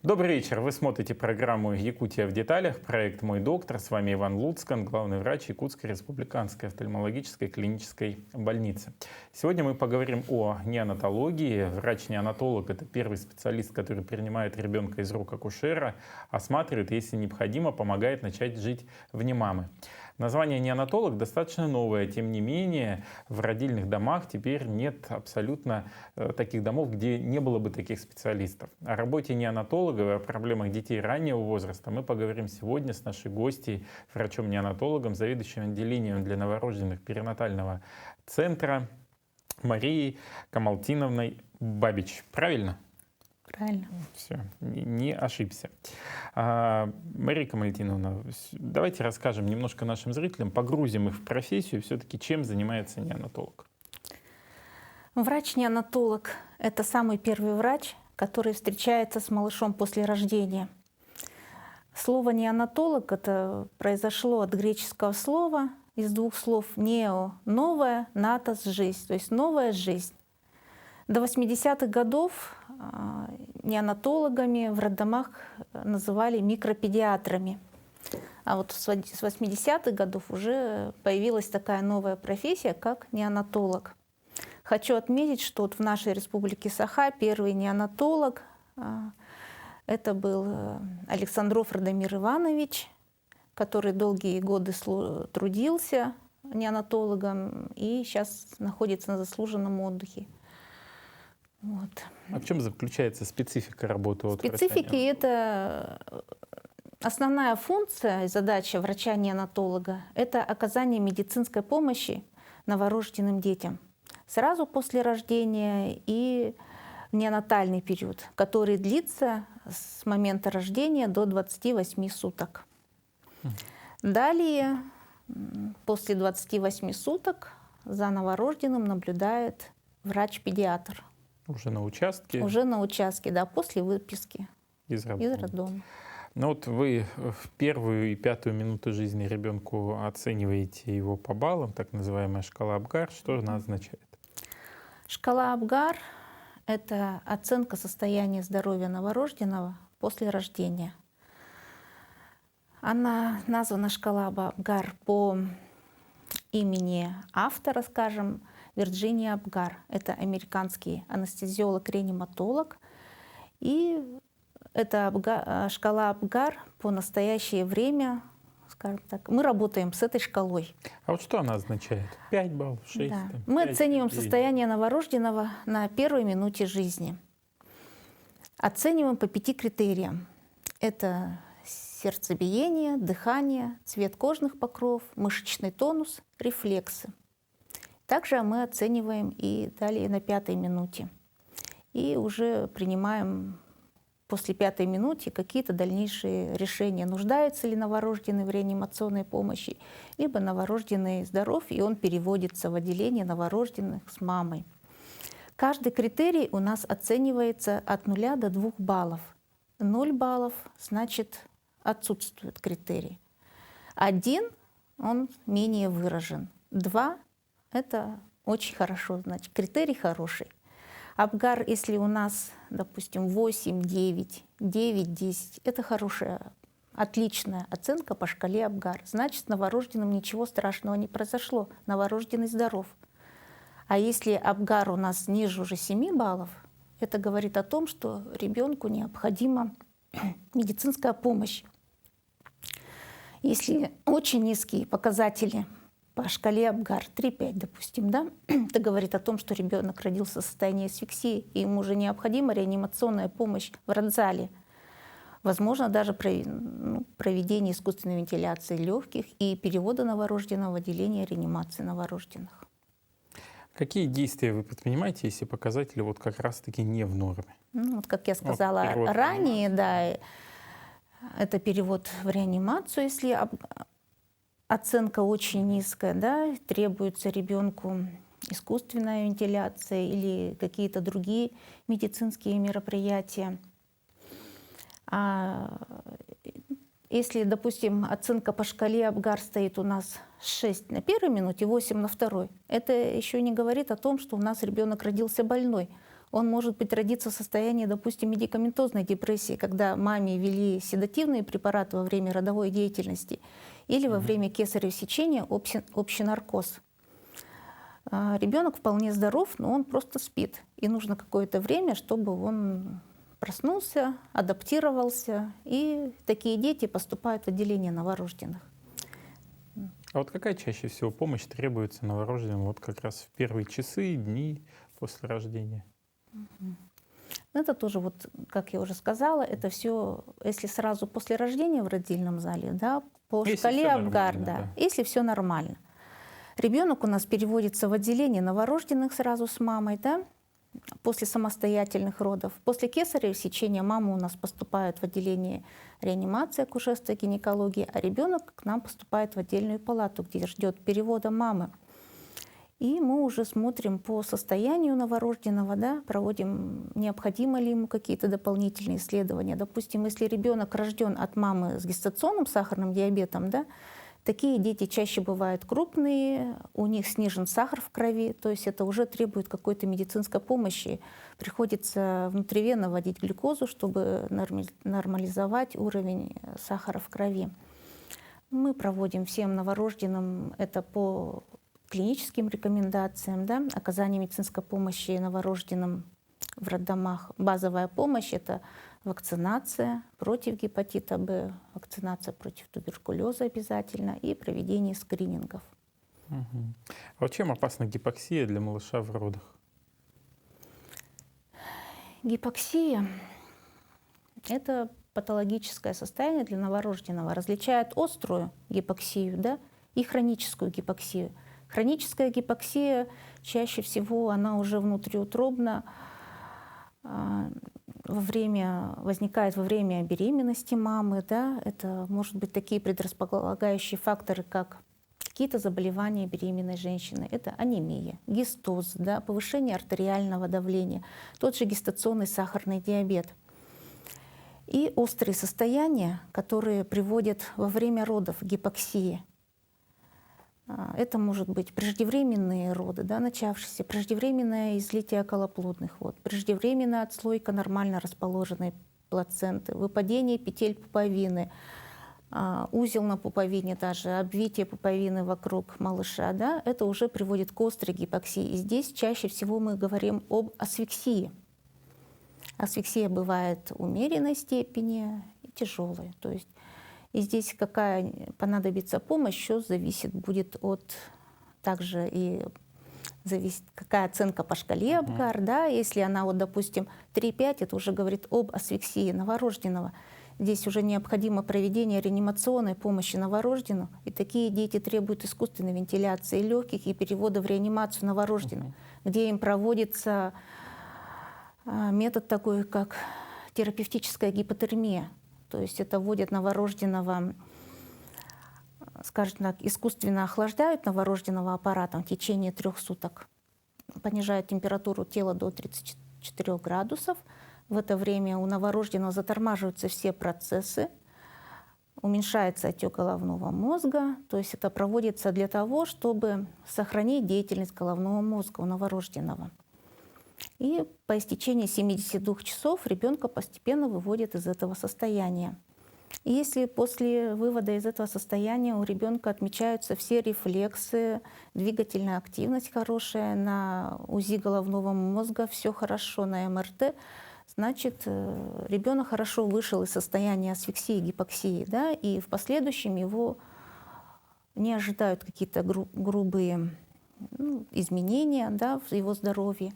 Добрый вечер. Вы смотрите программу «Якутия в деталях», проект «Мой доктор». С вами Иван Луцкан, главный врач Якутской республиканской офтальмологической клинической больницы. Сегодня мы поговорим о неонатологии. Врач-неонатолог — это первый специалист, который принимает ребенка из рук акушера, осматривает, если необходимо, помогает начать жить вне мамы. Название неонатолог достаточно новое, тем не менее в родильных домах теперь нет абсолютно таких домов, где не было бы таких специалистов. О работе неонатолога и о проблемах детей раннего возраста мы поговорим сегодня с нашей гостьей, врачом-неонатологом, заведующим отделением для новорожденных перинатального центра Марией Камалтиновной Бабич. Правильно? Правильно. Все, не ошибся. Мария Камальтиновна, давайте расскажем немножко нашим зрителям, погрузим их в профессию, все-таки чем занимается неонатолог. Врач-неонатолог — это самый первый врач, который встречается с малышом после рождения. Слово неонатолог это произошло от греческого слова, из двух слов «нео» — новое, «натос» — жизнь, то есть новая жизнь. До 80-х годов неонатологами в роддомах называли микропедиатрами. А вот с 80-х годов уже появилась такая новая профессия, как неонатолог. Хочу отметить, что вот в нашей республике Саха первый неонатолог это был Александров Радомир Иванович, который долгие годы трудился неонатологом и сейчас находится на заслуженном отдыхе. Вот. А в чем заключается специфика работы? Специфики — это основная функция и задача врача-неонатолога — это оказание медицинской помощи новорожденным детям сразу после рождения и неонатальный период, который длится с момента рождения до 28 суток. Далее, после 28 суток за новорожденным наблюдает врач-педиатр. Уже на участке? Уже на участке, да, после выписки из роддома. Ну вот вы в первую и пятую минуту жизни ребенку оцениваете его по баллам, так называемая шкала Апгар. Что она означает? Шкала Апгар — это оценка состояния здоровья новорожденного после рождения. Она названа шкала Апгар по имени автора, скажем, Вирджиния Апгар. Это американский анестезиолог-реаниматолог. И эта шкала Апгар по настоящее время, скажем так, мы работаем с этой шкалой. А вот что она означает? 5 баллов, 6? Да. Там, мы 5, оцениваем 9. состояние новорожденного на первой минуте жизни. Оцениваем по 5 критериям. Это сердцебиение, дыхание, цвет кожных покров, мышечный тонус, рефлексы. Также мы оцениваем и далее на 5-й минуте. И уже принимаем после 5-й минуты какие-то дальнейшие решения. Нуждается ли новорожденный в реанимационной помощи, либо новорожденный здоров, и он переводится в отделение новорожденных с мамой. Каждый критерий у нас оценивается от 0 до 2 баллов. 0 баллов значит отсутствует критерий. 1 он менее выражен. 2 это очень хорошо, значит, критерий хороший. Апгар, если у нас, допустим, 8, 9, 9, 10, это хорошая, отличная оценка по шкале Апгар. Значит, с новорожденным ничего страшного не произошло, новорожденный здоров. А если Апгар у нас ниже уже 7 баллов, это говорит о том, что ребенку необходима медицинская помощь. Если очень низкие показатели по шкале Апгар 3-5, допустим, да, это говорит о том, что ребенок родился в состоянии асфиксии, и ему уже необходима реанимационная помощь в родзале. Возможно, даже проведение искусственной вентиляции легких и перевода новорожденного в отделение реанимации новорожденных. Какие действия вы предпринимаете, если показатели вот как раз-таки не в норме? Ну, вот, как я сказала ранее, да, это перевод в реанимацию, если оценка очень низкая, да, требуется ребенку искусственная вентиляция или какие-то другие медицинские мероприятия. А если, допустим, оценка по шкале Апгар стоит у нас 6 на первой минуте, 8 на второй, это еще не говорит о том, что у нас ребенок родился больной. Он может быть родиться в состоянии, допустим, медикаментозной депрессии, когда маме ввели седативные препараты во время родовой деятельности или во время кесарево сечения общий наркоз. Ребенок вполне здоров, но он просто спит. И нужно какое-то время, чтобы он проснулся, адаптировался. И такие дети поступают в отделение новорожденных. А вот какая чаще всего помощь требуется новорожденным вот как раз в первые часы, дни после рождения? Это тоже, вот, как я уже сказала, это все, если сразу после рождения в родильном зале, да, по Если шкале всё Апгар, нормально, да. если все нормально. Ребенок у нас переводится в отделение новорожденных сразу с мамой, да, после самостоятельных родов. После кесарево сечения мама у нас поступает в отделение реанимации, акушерства, гинекологии, а ребенок к нам поступает в отдельную палату, где ждет перевода мамы. И мы уже смотрим по состоянию новорожденного, да, проводим, необходимо ли ему какие-то дополнительные исследования. Допустим, если ребенок рожден от мамы с гестационным сахарным диабетом, да, такие дети чаще бывают крупные, у них снижен сахар в крови, то есть это уже требует какой-то медицинской помощи. Приходится внутривенно вводить глюкозу, чтобы нормализовать уровень сахара в крови. Мы проводим всем новорожденным это по клиническим рекомендациям, да, оказание медицинской помощи новорожденным в роддомах. Базовая помощь — это вакцинация против гепатита Б, вакцинация против туберкулеза обязательно и проведение скринингов. Мгм. А вот чем опасна гипоксия для малыша в родах? Гипоксия — это патологическое состояние для новорожденного. Различает острую гипоксию, да, и хроническую гипоксию. Хроническая гипоксия чаще всего она уже внутриутробно возникает во время беременности мамы. Да? Это может быть такие предрасполагающие факторы, как какие-то заболевания беременной женщины. Это анемия, гистоз, да, повышение артериального давления, тот же гестационный сахарный диабет. И острые состояния, которые приводят во время родов к гипоксии. Это может быть преждевременные роды, да, начавшиеся, преждевременное излитие околоплодных вод, преждевременная отслойка нормально расположенной плаценты, выпадение петель пуповины, узел на пуповине, даже обвитие пуповины вокруг малыша, да, это уже приводит к острой гипоксии. И здесь чаще всего мы говорим об асфиксии. Асфиксия бывает умеренной степени и тяжелой. То есть и здесь какая понадобится помощь, еще зависит будет от также и зависит, какая оценка по шкале Апгар, да, если она, вот, допустим, 3-5, это уже говорит об асфиксии новорожденного. Здесь уже необходимо проведение реанимационной помощи новорожденному, и такие дети требуют искусственной вентиляции легких и перевода в реанимацию новорожденного, где им проводится метод такой, как терапевтическая гипотермия. То есть это вводят новорожденного, скажем так, искусственно охлаждают новорожденного аппаратом в течение 3 суток, понижают температуру тела до 34 градусов. В это время у новорожденного затормаживаются все процессы, уменьшается отек головного мозга. То есть это проводится для того, чтобы сохранить деятельность головного мозга у новорожденного. И по истечении 72 часов ребенка постепенно выводят из этого состояния. И если после вывода из этого состояния у ребенка отмечаются все рефлексы, двигательная активность хорошая, на УЗИ головного мозга все хорошо, на МРТ, значит, ребенок хорошо вышел из состояния асфиксии, гипоксии, да, и в последующем его не ожидают какие-то грубые изменения, да, в его здоровье.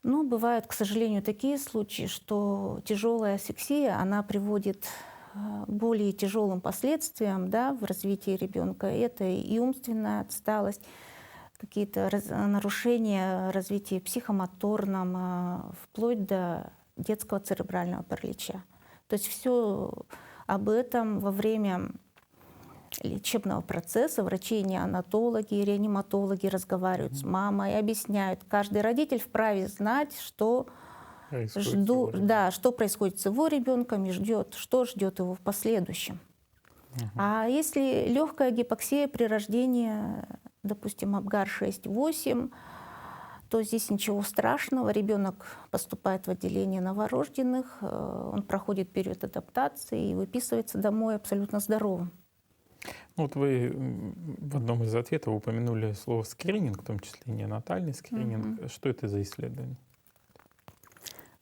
Но бывают, к сожалению, такие случаи, что тяжелая асфиксия, она приводит к более тяжелым последствиям, да, в развитии ребенка. Это и умственная отсталость, какие-то нарушения развития психомоторном, вплоть до детского церебрального паралича. То есть все об этом во время лечебного процесса врачи-неонатологи, реаниматологи разговаривают с мамой, объясняют. Каждый родитель вправе знать, что происходит с его ребенком и что ждет его в последующем. А если легкая гипоксия при рождении, допустим, Апгар 6-8, что здесь ничего страшного. Ребенок поступает в отделение новорожденных, он проходит период адаптации и выписывается домой абсолютно здоровым. Ну, вот вы в одном из ответов упомянули слово скрининг, в том числе неонатальный скрининг. Что это за исследование?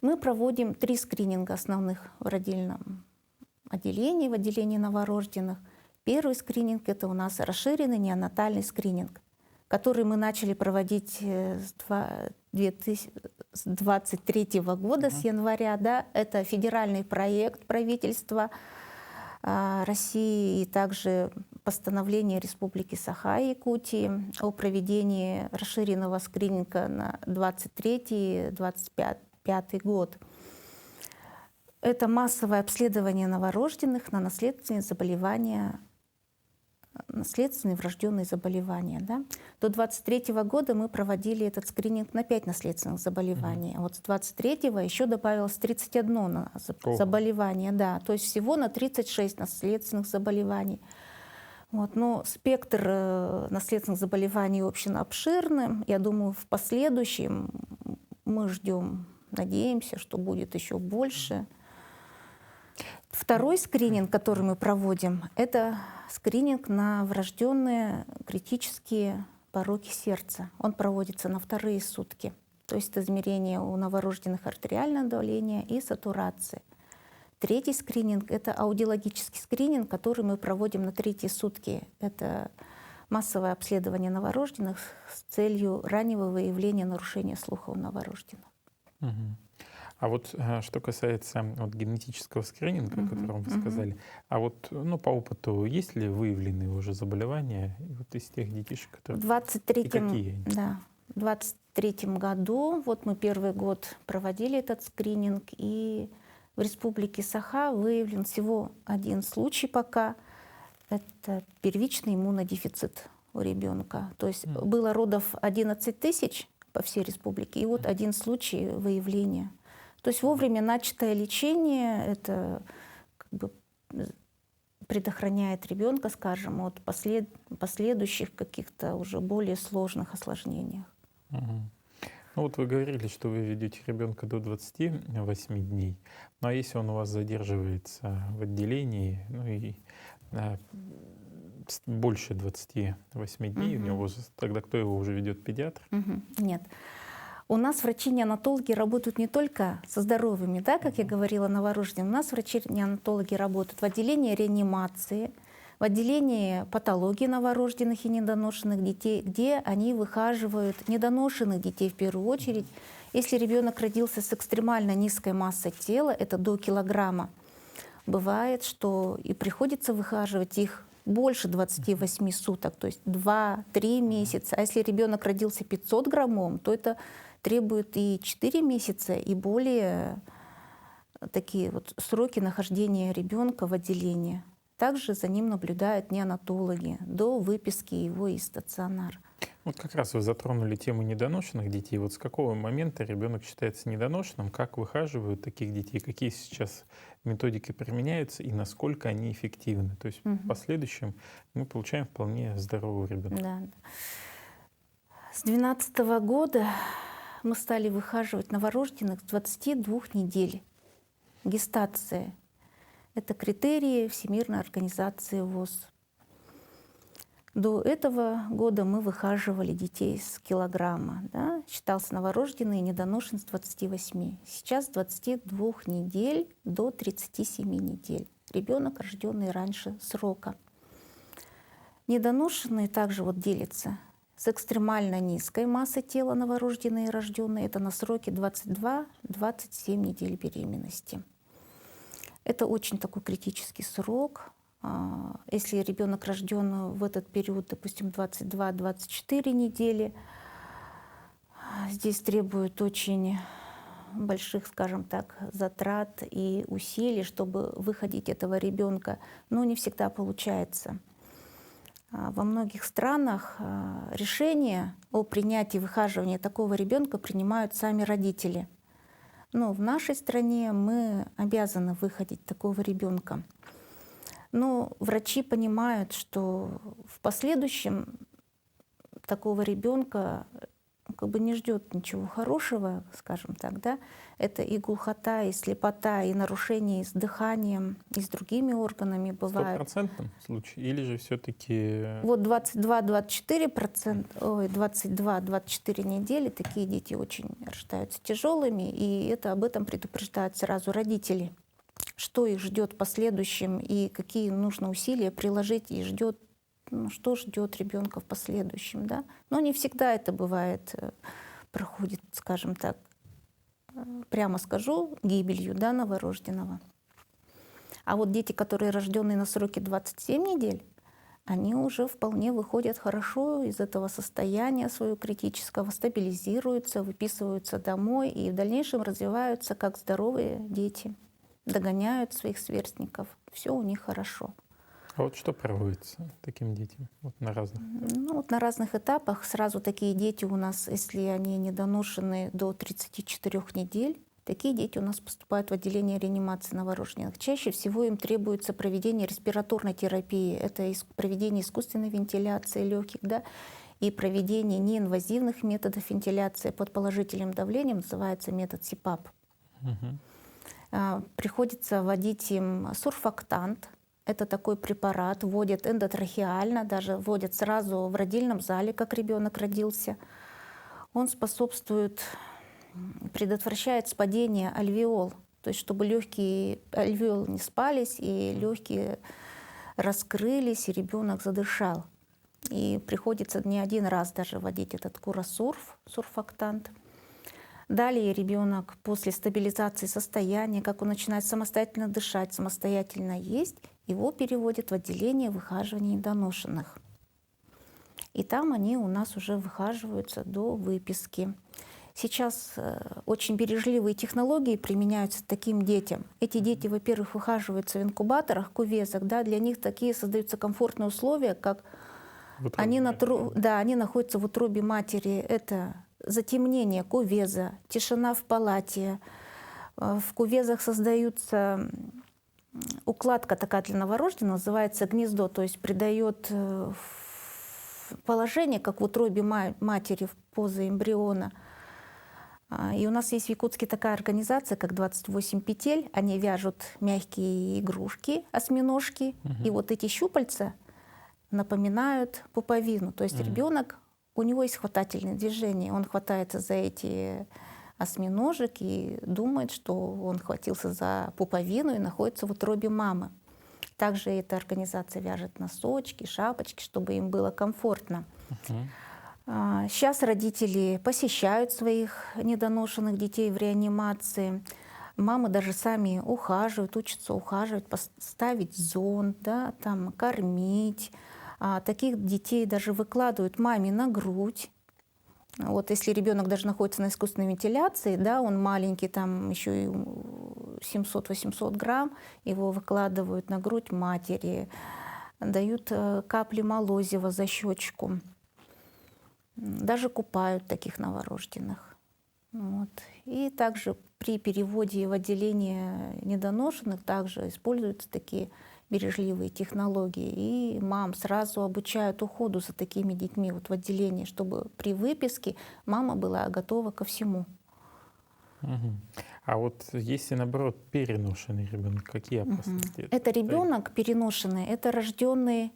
Мы проводим 3 скрининга основных в родильном отделении, в отделении новорожденных. Первый скрининг — это у нас расширенный неонатальный скрининг, который мы начали проводить с 2023 года, с января. Да? Это федеральный проект правительства России и также постановление Республики Саха-Якутии о проведении расширенного скрининга на 2023-2025 год. Это массовое обследование новорожденных на наследственные заболевания, наследственные врожденные заболевания. Да? До 2023 года мы проводили этот скрининг на 5 наследственных заболеваний. А вот с 2023 еще добавилось 31 заболевание. Да. То есть всего на 36 наследственных заболеваний. Вот. Но спектр наследственных заболеваний очень обширный. Я думаю, в последующем мы ждем, надеемся, что будет еще больше. Второй скрининг, который мы проводим, это скрининг на врожденные критические пороки сердца. Он проводится на 2-е сутки. То есть это измерение у новорожденных артериального давления и сатурации. Третий скрининг — это аудиологический скрининг, который мы проводим на 3-е сутки. Это массовое обследование новорожденных с целью раннего выявления нарушения слуха у новорожденных. А вот что касается вот генетического скрининга, о котором вы сказали, а вот по опыту есть ли выявленные уже заболевания вот из тех детишек, которые... В 23-м году, вот мы первый год проводили этот скрининг, и в Республике Саха выявлен всего 1 случай пока. Это первичный иммунодефицит у ребенка. То есть было родов 11 тысяч по всей республике, и вот 1 случай выявления. То есть вовремя начатое лечение это как бы предохраняет ребенка, скажем, от последующих каких-то уже более сложных осложнений. Ну вот вы говорили, что вы ведете ребенка до 28 дней. Ну а если он у вас задерживается в отделении, больше 28 дней у него возраст, тогда кто его уже ведет, педиатр? Нет. У нас врачи-неонатологи работают не только со здоровыми, да, как я говорила, новорожденными. У нас врачи-неонатологи работают в отделении реанимации, в отделении патологии новорожденных и недоношенных детей, где они выхаживают недоношенных детей в первую очередь. Если ребенок родился с экстремально низкой массой тела, это до килограмма, бывает, что и приходится выхаживать их больше 28 суток, то есть 2-3 месяца. А если ребенок родился 500 граммом, то это требует и 4 месяца, и более такие вот сроки нахождения ребенка в отделении. Также за ним наблюдают неонатологи до выписки его из стационара. Вот как раз вы затронули тему недоношенных детей. Вот с какого момента ребенок считается недоношенным, как выхаживают таких детей, какие сейчас методики применяются и насколько они эффективны? То есть в последующем мы получаем вполне здорового ребенка. Да. С 2012 года мы стали выхаживать новорожденных с 22 недель. Гестация — это критерии Всемирной организации ВОЗ. До этого года мы выхаживали детей с килограмма. Да? Считался новорожденный и недоношен с 28. Сейчас с 22 недель до 37 недель. Ребенок, рожденный раньше срока. Недоношенные также вот делятся с экстремально низкой массой тела новорожденные и рожденные. Это на сроке 22-27 недель беременности. Это очень такой критический срок. Если ребенок рожден в этот период, допустим, 22-24 недели, здесь требует очень больших, скажем так, затрат и усилий, чтобы выходить этого ребенка, но не всегда получается. Во многих странах решение о принятии выхаживания такого ребенка принимают сами родители. Но в нашей стране мы обязаны выходить такого ребенка. Но врачи понимают, что в последующем такого ребенка как бы не ждет ничего хорошего, скажем так, да. Это и глухота, и слепота, и нарушения с дыханием, и с другими органами В бывают. 100% случае? Или же все-таки... Вот 22-24 недели такие дети очень рождаются тяжелыми, и это об этом предупреждают сразу родители, что их ждет в последующем и какие нужно усилия приложить, и ждет, что ждет ребенка в последующем, да. Но не всегда это бывает, проходит, скажем так, прямо скажу, гибелью, да, новорожденного. А вот дети, которые рожденные на сроке 27 недель, они уже вполне выходят хорошо из этого состояния своего критического, стабилизируются, выписываются домой и в дальнейшем развиваются как здоровые дети, догоняют своих сверстников, все у них хорошо. А вот что проводится таким детям вот на разных? Ну, вот на разных этапах сразу такие дети у нас, если они недоношены до 34 недель, такие дети у нас поступают в отделение реанимации новорожденных. Чаще всего им требуется проведение респираторной терапии. Это проведение искусственной вентиляции легких, да, и проведение неинвазивных методов вентиляции под положительным давлением, называется метод СИПАП. Приходится вводить им сурфактант. Это такой препарат, вводят эндотрахеально, даже вводят сразу в родильном зале, как ребенок родился. Он способствует, предотвращает спадение альвеол, то есть чтобы легкие альвеолы не спались, и легкие раскрылись, и ребенок задышал. И приходится не один раз даже вводить этот курасурф, сурфактант. Далее ребенок после стабилизации состояния, как он начинает самостоятельно дышать, самостоятельно есть, его переводят в отделение выхаживания недоношенных. И там они у нас уже выхаживаются до выписки. Сейчас очень бережливые технологии применяются таким детям. Эти дети, во-первых, выхаживаются в инкубаторах, кувезах, да, для них такие создаются комфортные условия, как они находятся в утробе матери. Это затемнение кувеза, тишина в палате. В кувезах создаются укладка такая для новорожденного, называется гнездо, то есть придает положение, как в утробе матери, в позе эмбриона. И у нас есть в Якутске такая организация, как 28 петель. Они вяжут мягкие игрушки, осьминожки. И вот эти щупальца напоминают пуповину. То есть ребенок, у него есть хватательное движение. Он хватается за эти осьминожек и думает, что он хватился за пуповину и находится в утробе мамы. Также эта организация вяжет носочки, шапочки, чтобы им было комфортно. Сейчас родители посещают своих недоношенных детей в реанимации. Мамы даже сами ухаживают, учатся ухаживать, ставить зонд, да, там, кормить. Таких детей даже выкладывают маме на грудь. Вот если ребенок даже находится на искусственной вентиляции, да, он маленький, там еще и 700-800 грамм, его выкладывают на грудь матери, дают капли молозива за щечку, даже купают таких новорожденных. Вот. И также при переводе в отделение недоношенных также используются такие бережливые технологии. И мам сразу обучают уходу за такими детьми вот в отделении, чтобы при выписке мама была готова ко всему. А вот если, наоборот, переношенный ребенок, какие опасности? Это ребенок переношенный, это рожденный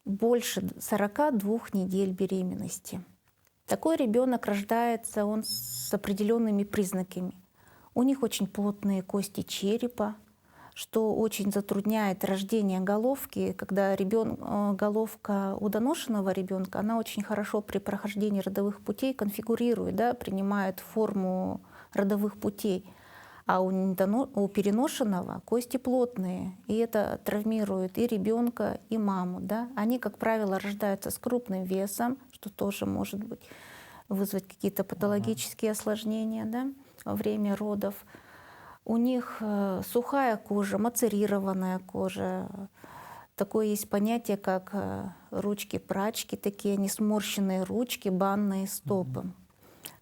больше 42 недель беременности. Такой ребенок рождается, он с определенными признаками. У них очень плотные кости черепа, что очень затрудняет рождение головки. Когда головка у доношенного ребенка, она очень хорошо при прохождении родовых путей конфигурирует, да, принимает форму родовых путей. А у переношенного кости плотные, и это травмирует и ребенка, и маму. Да? Они, как правило, рождаются с крупным весом, что тоже может вызвать какие-то патологические осложнения, да, во время родов. У них сухая кожа, мацерированная кожа. Такое есть понятие, как ручки-прачки, такие несморщенные ручки, банные стопы.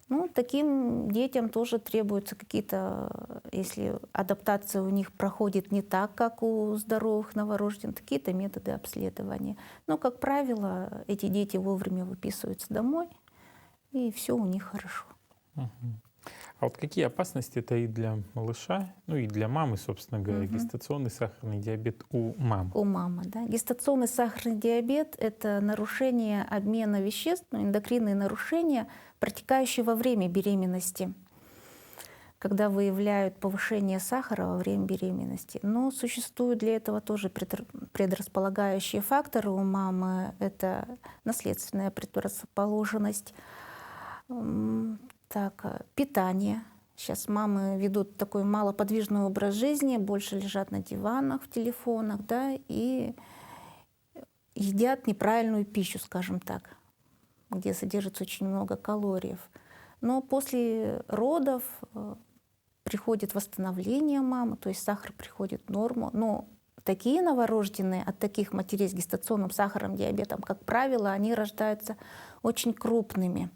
Ну, таким детям тоже требуются какие-то, если адаптация у них проходит не так, как у здоровых новорожденных, какие-то методы обследования. Но, как правило, эти дети вовремя выписываются домой, и все у них хорошо. Мгм. А вот какие опасности таит для малыша, ну и для мамы, собственно говоря, Мгм. гестационный сахарный диабет у мам? У мамы, да. Гестационный сахарный диабет — это нарушение обмена веществ, ну, эндокринные нарушения, протекающие во время беременности, когда выявляют повышение сахара во время беременности. Но существуют для этого тоже предрасполагающие факторы у мамы. Это наследственная предрасположенность, питание. Сейчас мамы ведут такой малоподвижный образ жизни, больше лежат на диванах, в телефонах, да, и едят неправильную пищу, скажем так, где содержится очень много калорий. Но после родов приходит восстановление мамы, то есть сахар приходит в норму. Но такие новорожденные от таких матерей с гестационным сахарным диабетом, как правило, они рождаются очень крупными.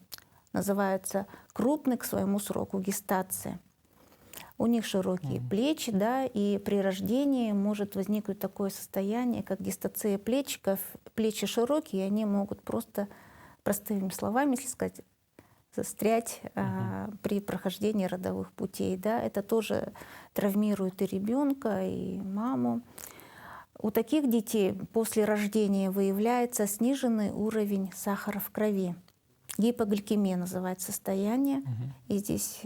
Называются крупный к своему сроку гестации. У них широкие плечи, да, и при рождении может возникнуть такое состояние, как гестация плечиков. Плечи широкие, и они могут просто, простыми словами, если сказать, застрять при прохождении родовых путей. Да. Это тоже травмирует и ребенка, и маму. У таких детей после рождения выявляется сниженный уровень сахара в крови. Гипогликемия называется состояние. И здесь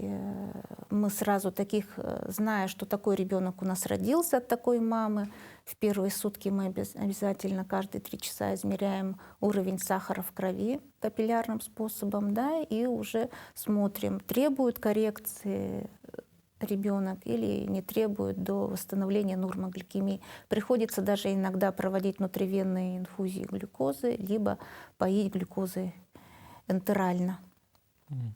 мы сразу таких, зная, что такой ребенок у нас родился от такой мамы, в первые сутки мы обязательно каждые 3 часа измеряем уровень сахара в крови капиллярным способом, да, и уже смотрим, требует коррекции ребенок или не требует до восстановления нормогликемии. Приходится даже иногда проводить внутривенные инфузии глюкозы, либо поить глюкозой энтерально. Ну,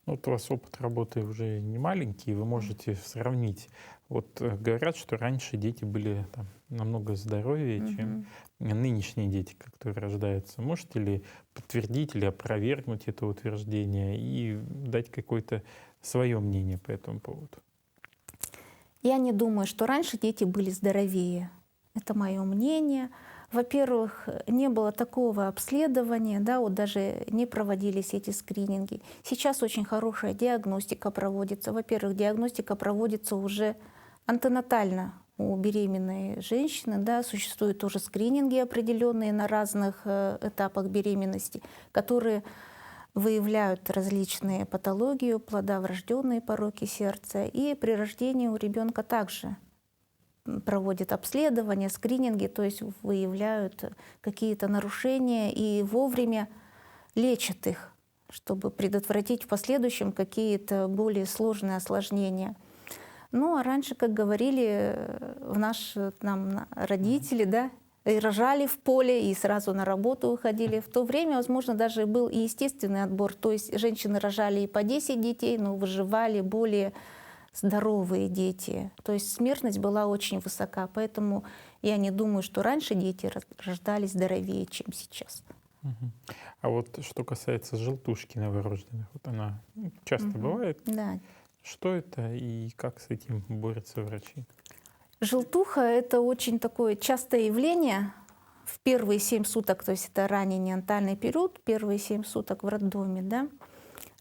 вот у вас опыт работы уже не маленький, вы можете сравнить. Вот говорят, что раньше дети были там намного здоровее, чем нынешние дети, которые рождаются. Можете ли подтвердить или опровергнуть это утверждение и дать какое-то свое мнение по этому поводу? Я не думаю, что раньше дети были здоровее. Это мое мнение. Во-первых, не было такого обследования, да, вот даже не проводились эти скрининги. Сейчас очень хорошая диагностика проводится. Во-первых, диагностика проводится уже антенатально у беременной женщины, да, существуют тоже скрининги определенные на разных этапах беременности, которые выявляют различные патологии у плода, врожденные пороки сердца. И при рождении у ребенка также проводят обследования, скрининги, то есть выявляют какие-то нарушения и вовремя лечат их, чтобы предотвратить в последующем какие-то более сложные осложнения. Ну а раньше, как говорили нам родители, да, и рожали в поле, и сразу на работу выходили. В то время, возможно, даже был и естественный отбор. То есть женщины рожали и по 10 детей, но выживали более здоровые дети. То есть смертность была очень высока. Поэтому я не думаю, что раньше дети рождались здоровее, чем сейчас. А вот что касается желтушки новорожденных, вот она часто бывает. Да. Что это и как с этим борются врачи? Желтуха — это очень такое частое явление в первые 7 суток, то есть это ранний неонатальный период, первые 7 суток в роддоме. Да?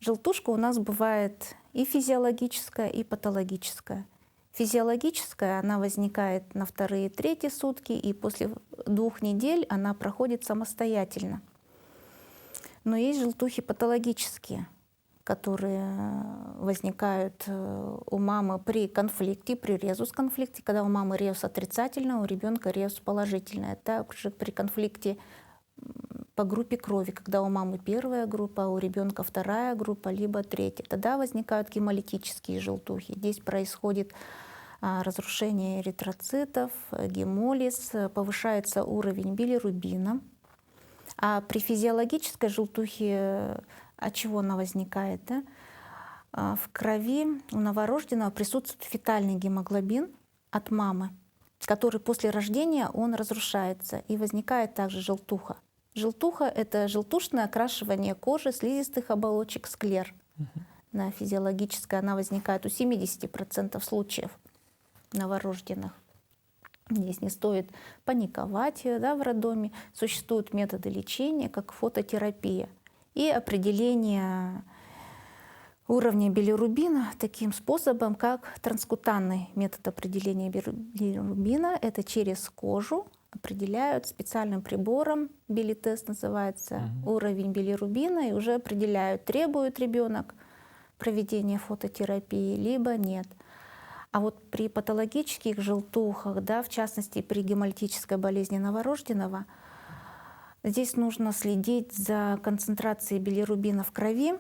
Желтушка у нас бывает и физиологическая, и патологическая. Физиологическая, она возникает на 2-3 сутки, и после 2 недель она проходит самостоятельно. Но есть желтухи патологические, которые возникают у мамы при конфликте, при резус-конфликте, когда у мамы резус отрицательный, у ребенка резус положительный. Также при конфликте по группе крови, когда у мамы 1 группа, а у ребенка 2 группа, либо 3. Тогда возникают гемолитические желтухи. Здесь происходит разрушение эритроцитов, гемолиз, повышается уровень билирубина. А при физиологической желтухе от чего она возникает? Да? В крови у новорожденного присутствует фетальный гемоглобин от мамы, который после рождения он разрушается, и возникает также желтуха. Желтуха — это желтушное окрашивание кожи, слизистых оболочек, склер. На физиологической она возникает у 70% случаев новорожденных. Здесь не стоит паниковать, да, в роддоме. Существуют методы лечения, как фототерапия. и определение уровня билирубина таким способом, как транскутанный метод определения билирубина. Это через кожу определяют специальным прибором, билитест называется, уровень билирубина, и уже определяют, требует ребенок проведения фототерапии, либо нет. А вот при патологических желтухах, да, в частности при гемолитической болезни новорожденного, здесь нужно следить за концентрацией билирубина в крови,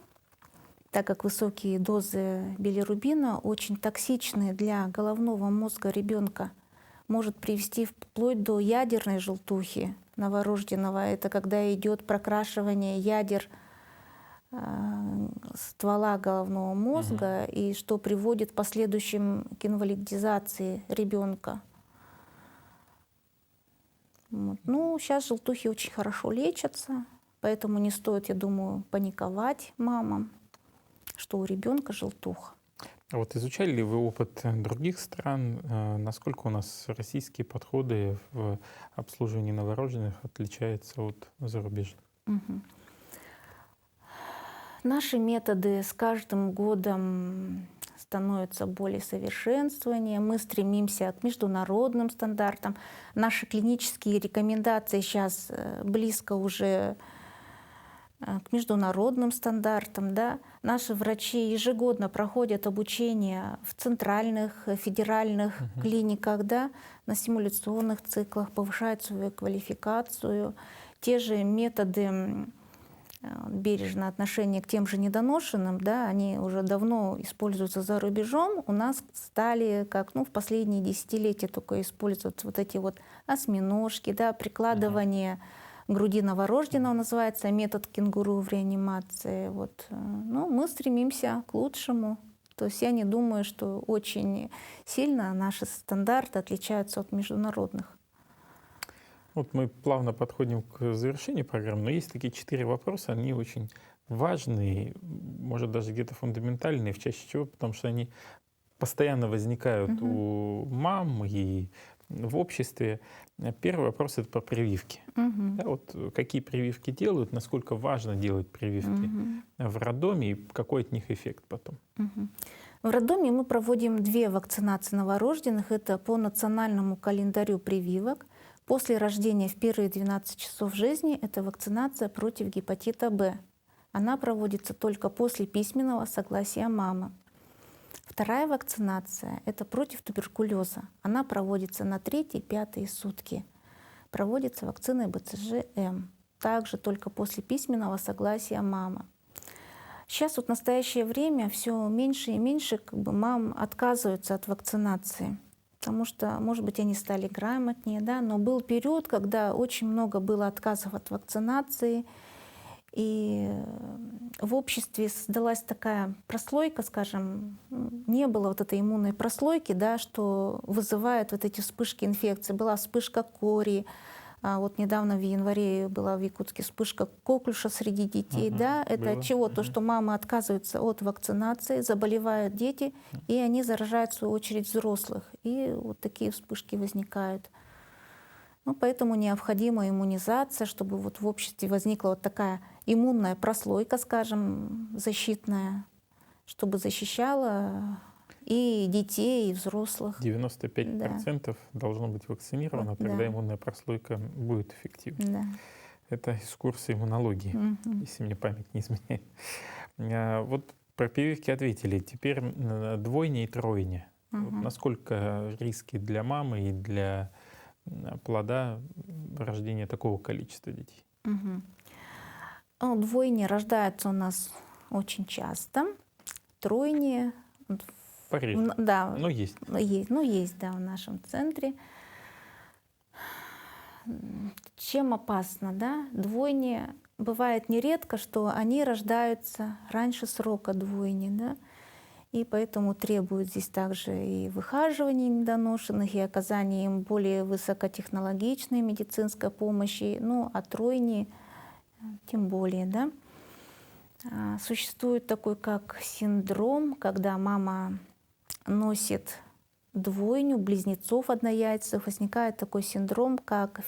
так как высокие дозы билирубина очень токсичны для головного мозга ребенка, может привести вплоть до ядерной желтухи новорожденного. Это когда идет прокрашивание ядер ствола головного мозга, и что приводит в последующем к инвалидизации ребенка. Вот. Ну, сейчас желтухи очень хорошо лечатся, поэтому не стоит, я думаю, паниковать мамам, что у ребенка желтуха. А вот изучали ли вы опыт других стран? Насколько у нас российские подходы в обслуживании новорожденных отличаются от зарубежных? Наши методы с каждым годом становятся более совершенствованнее. Мы стремимся к международным стандартам. Наши клинические рекомендации сейчас близко уже к международным стандартам. Да? Наши врачи ежегодно проходят обучение в центральных, федеральных клиниках, да? На симуляционных циклах, повышают свою квалификацию. Те же методы бережное отношение к тем же недоношенным, да, они уже давно используются за рубежом, у нас стали, как в последние десятилетия только использовать вот эти вот осьминожки, да, прикладывание груди новорожденного называется, метод кенгуру в реанимации. Вот. Ну, мы стремимся к лучшему. То есть я не думаю, что очень сильно наши стандарты отличаются от международных. Вот мы плавно подходим к завершению программы, но есть такие 4 вопроса, они очень важные, может даже где-то фундаментальные, в чаще чего, потому что они постоянно возникают у мам и в обществе. Первый вопрос — это про прививки. Да, вот какие прививки делают, насколько важно делать прививки в роддоме и какой от них эффект потом? В роддоме мы проводим 2 вакцинации новорожденных. Это по национальному календарю прививок. После рождения в первые 12 часов жизни это вакцинация против гепатита Б. Она проводится только после письменного согласия мамы. Вторая вакцинация — это против туберкулеза. Она проводится на 3-5 сутки. Проводится вакциной БЦЖ-М. Также только после письменного согласия мамы. Сейчас вот в настоящее время все меньше и меньше мам отказываются от вакцинации. Потому что, может быть, они стали грамотнее, да, но был период, когда очень много было отказов от вакцинации, и в обществе создалась такая прослойка, скажем, не было вот этой иммунной прослойки, да, что вызывает вот эти вспышки инфекции. Была вспышка кори, вот недавно в январе была в Якутске вспышка коклюша среди детей. Да, это от чего? То, что мамы отказываются от вакцинации, заболевают дети, и они заражают в свою очередь взрослых. И вот такие вспышки возникают. Ну, поэтому необходима иммунизация, чтобы вот в обществе возникла вот такая иммунная прослойка, скажем, защитная, чтобы защищала и детей, и взрослых. 95% должно быть вакцинировано, тогда иммунная прослойка будет эффективна. Это из курса иммунологии, если мне память не изменяет. Вот про прививки ответили. Теперь двойня и тройня. Вот насколько риски для мамы и для плода рождения такого количества детей? Двойни рождаются у нас очень часто. Тройни пореже. Да, но есть. Есть, да, в нашем центре. Чем опасно, да? Двойни бывает нередко, что они рождаются раньше срока двойни, да? И поэтому требуют здесь также и выхаживания недоношенных, и оказания им более высокотехнологичной медицинской помощи. Ну, а тройни тем более, да? Существует такой как синдром, когда мама носит двойню, близнецов однояйцевых, возникает такой синдром, как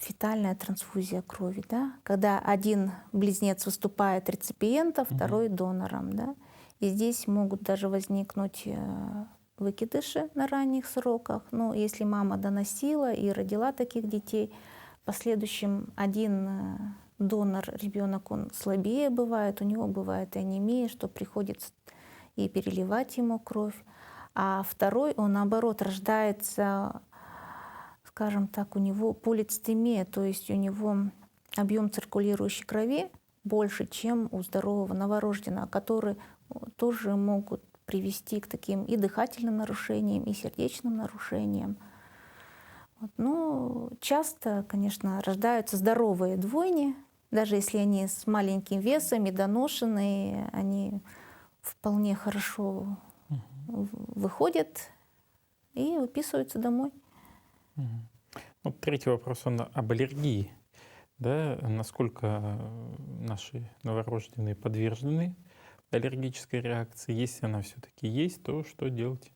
фетальная трансфузия крови, да, когда один близнец выступает реципиентом, второй донором, да, и здесь могут даже возникнуть выкидыши на ранних сроках. Но если мама доносила и родила таких детей, в последующем один донор, ребенок, он слабее бывает, у него бывает и анемия, что приходится и переливать ему кровь. А второй, он наоборот рождается, скажем так, у него полицитемия, то есть у него объем циркулирующей крови больше, чем у здорового новорожденного, которые тоже могут привести к таким и дыхательным нарушениям, и сердечным нарушениям. Вот. Ну, часто, конечно, рождаются здоровые двойни, даже если они с маленьким весом и доношенные, они вполне хорошо выходят и выписываются домой. Ну, третий вопрос, он об аллергии. Да? Насколько наши новорожденные подвержены аллергической реакции? Если она все-таки есть, то что делать?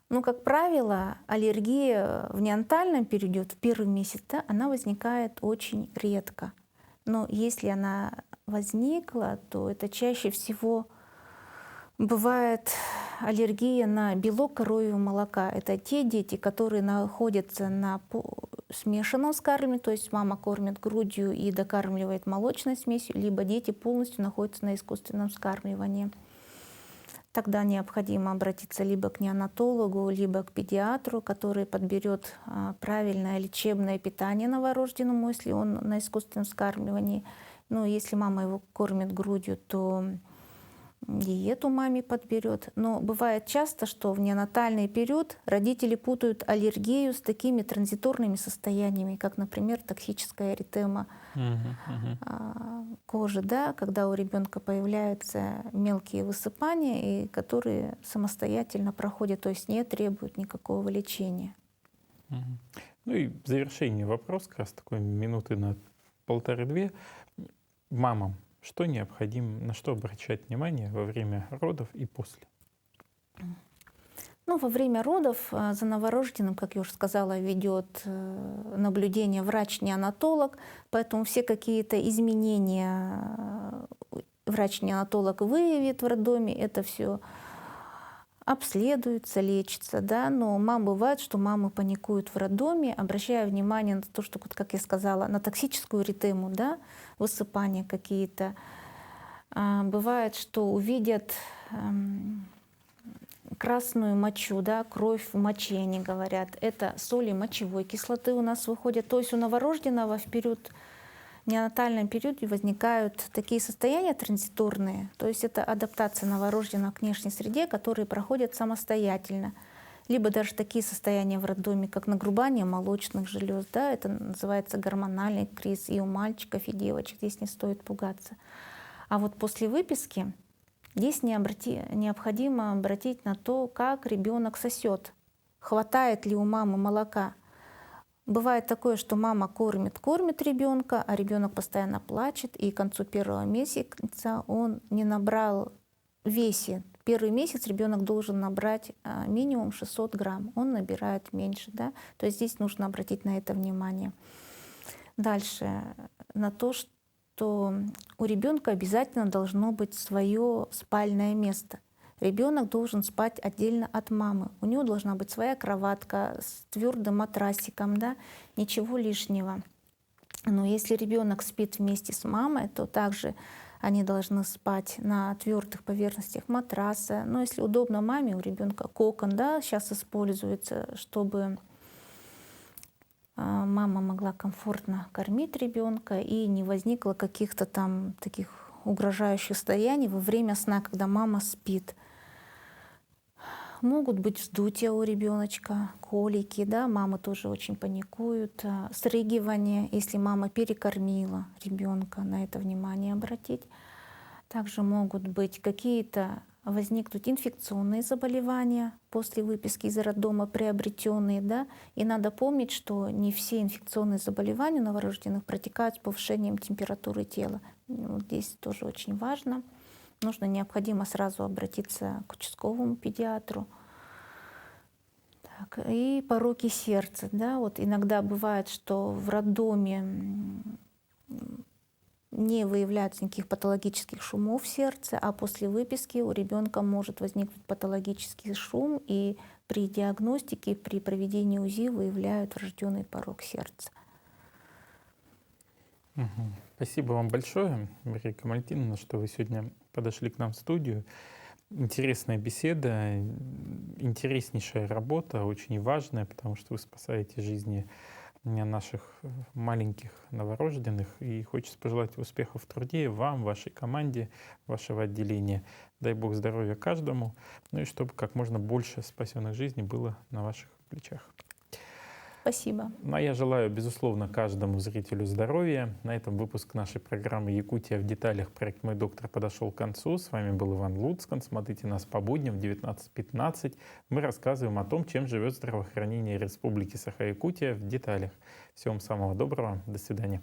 Ну, как правило, аллергия в неонатальном периоде, в первый месяц, да, она возникает очень редко. Но если она возникла, то это чаще всего бывает аллергия на белок коровьего молока. Это те дети, которые находятся на смешанном скармливании, то есть мама кормит грудью и докармливает молочной смесью, либо дети полностью находятся на искусственном скармливании. Тогда необходимо обратиться либо к неонатологу, либо к педиатру, который подберет правильное лечебное питание новорожденному, если он на искусственном скармливании. Ну, если мама его кормит грудью, то диету маме подберет. Но бывает часто, что в неонатальный период родители путают аллергию с такими транзиторными состояниями, как, например, токсическая эритема кожи, да, когда у ребенка появляются мелкие высыпания, и которые самостоятельно проходят, то есть не требуют никакого лечения. Ну и в завершение вопрос, как раз такой минуты на полторы-две. Мамам что необходимо, на что обращать внимание во время родов и после? Ну, во время родов за новорожденным, как я уже сказала, ведет наблюдение врач-неонатолог, поэтому все какие-то изменения врач-неонатолог выявит в роддоме, это все обследуется, лечится, да, но бывает, что мамы паникуют в роддоме, обращая внимание на то, что, как я сказала, на токсическую эритему, да, высыпания какие-то. Бывает, что увидят красную мочу, да, кровь в моче, они говорят. Это соли мочевой кислоты у нас выходят. То есть у новорожденного в неонатальном периоде возникают такие состояния транзиторные, то есть это адаптация новорожденного к внешней среде, которые проходят самостоятельно. Либо даже такие состояния в роддоме, как нагрубание молочных желез, да, это называется гормональный криз и у мальчиков, и девочек, здесь не стоит пугаться. А вот после выписки здесь необходимо обратить на то, как ребенок сосет, хватает ли у мамы молока. Бывает такое, что мама кормит ребенка, а ребенок постоянно плачет, и к концу первого месяца он не набрал в весе. Первый месяц ребенок должен набрать минимум 600 грамм, он набирает меньше, да? То есть здесь нужно обратить на это внимание. Дальше, на то, что у ребенка обязательно должно быть свое спальное место. Ребенок должен спать отдельно от мамы. У него должна быть своя кроватка с твердым матрасиком, да, ничего лишнего. Но если ребенок спит вместе с мамой, то также они должны спать на твердых поверхностях матраса. Но если удобно маме, у ребенка кокон, да, сейчас используется, чтобы мама могла комфортно кормить ребенка и не возникло каких-то там таких угрожающих состояний во время сна, когда мама спит. Могут быть вздутия у ребеночка, колики, да, мамы тоже очень паникуют, срыгивание, если мама перекормила ребенка, на это внимание обратить. Также могут быть возникнуть инфекционные заболевания после выписки из роддома, приобретенные, да, и надо помнить, что не все инфекционные заболевания новорожденных протекают с повышением температуры тела. Вот здесь тоже очень важно. Необходимо сразу обратиться к участковому педиатру. Так. Так, и пороки сердца. Да? Вот иногда бывает, что в роддоме не выявляются никаких патологических шумов сердца, а после выписки у ребенка может возникнуть патологический шум, и при диагностике, при проведении УЗИ выявляют врожденный порок сердца. Мгм. Спасибо вам большое, Мария Камальтиновна, что вы сегодня подошли к нам в студию. Интересная беседа, интереснейшая работа, очень важная, потому что вы спасаете жизни наших маленьких новорожденных. И хочется пожелать успехов в труде вам, вашей команде, вашего отделения. Дай Бог здоровья каждому, ну и чтобы как можно больше спасенных жизней было на ваших плечах. Спасибо. Ну, а я желаю, безусловно, каждому зрителю здоровья. На этом выпуск нашей программы «Якутия в деталях. Проект «Мой доктор» подошел к концу. С вами был Иван Луцкан. Смотрите нас по будням в 19:15. Мы рассказываем о том, чем живет здравоохранение Республики Саха-Якутия в деталях. Всего вам самого доброго. До свидания.